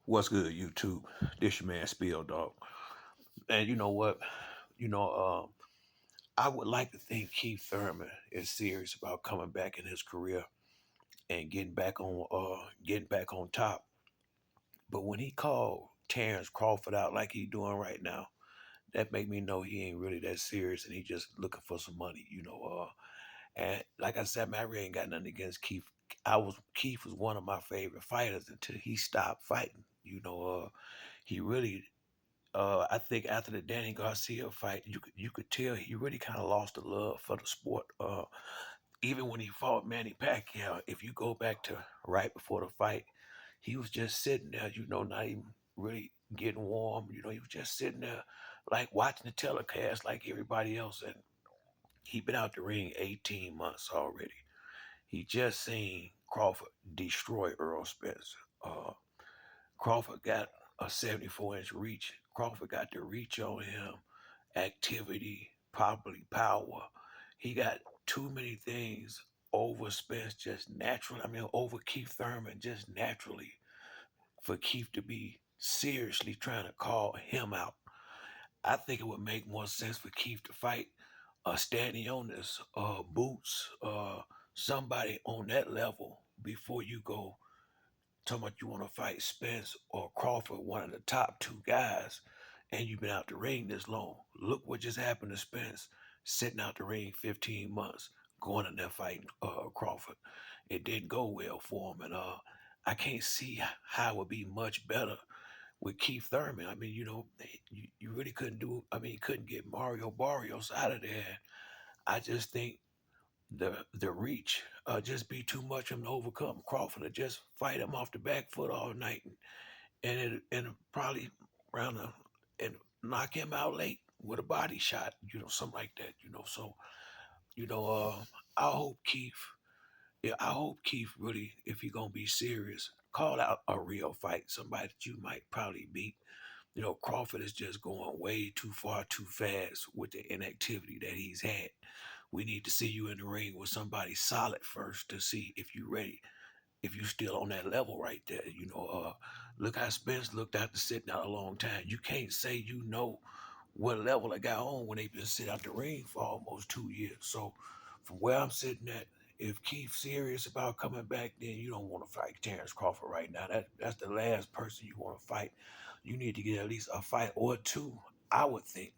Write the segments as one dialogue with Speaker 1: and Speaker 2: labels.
Speaker 1: What's good, YouTube? This your man Spill Dog. And you know what? You know, I would like to think Keith Thurman is serious about coming back in his career and getting back on top. But when he called Terrence Crawford out like he doing right now, that make me know he ain't really that serious and he just looking for some money. And like I said, man, I really ain't got nothing against Keith. Keith was one of my favorite fighters until he stopped fighting. He really I think after the Danny Garcia fight, you could tell he really kind of lost the love for the sport. Even when he fought Manny Pacquiao, if you go back to right before the fight, he was just sitting there, not even really getting warm. He was just sitting there, like watching the telecast like everybody else. And he been out the ring 18 months already. He just seen Crawford destroy Earl Spence. Crawford got a 74-inch reach. Crawford got the reach on him, activity, probably power. He got too many things over Spence just naturally. I mean, over Keith Thurman just naturally for Keith to be seriously trying to call him out. I think it would make more sense for Keith to fight Stanionis, Boots, somebody on that level before you go talking about you want to fight Spence or Crawford, one of the top two guys, and you've been out the ring this long. Look what just happened to Spence, sitting out the ring 15 months, going in there fighting Crawford. It didn't go well for him, and I can't see how it would be much better with Keith Thurman. I mean, you really couldn't do. I mean, you couldn't get Mario Barrios out of there. I just think the reach just be too much for him to overcome. Crawford to just fight him off the back foot all night and probably round and knock him out late with a body shot, something like that. So you know, uh, I hope Keith. Yeah, I hope Keith really, if he gonna be serious, call out a real fight, somebody that you might probably beat. Crawford is just going way too far, too fast with the inactivity that he's had. We need to see you in the ring with somebody solid first to see if you're ready, if you're still on that level right there. Look how Spence looked after sitting out a long time. You can't say what level I got on when they've been sitting out the ring for almost 2 years. So from where I'm sitting at, if Keith's serious about coming back, then you don't want to fight Terrence Crawford right now. That's the last person you want to fight. You need to get at least a fight or two, I would think,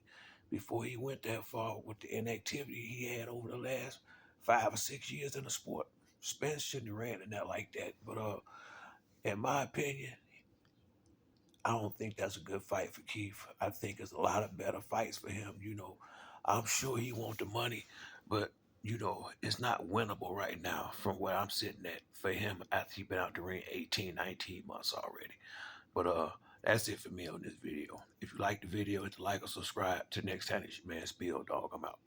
Speaker 1: before he went that far with the inactivity he had over the last 5 or 6 years in the sport. Spence shouldn't have ran in that like that. But in my opinion, I don't think that's a good fight for Keith. I think there's a lot of better fights for him. I'm sure he wants the money, but it's not winnable right now from where I'm sitting at for him after he been out the ring 18, 19 months already. But that's it for me on this video. If you like the video, hit the like or subscribe. Till next time, it's your man Spill Dog. I'm out.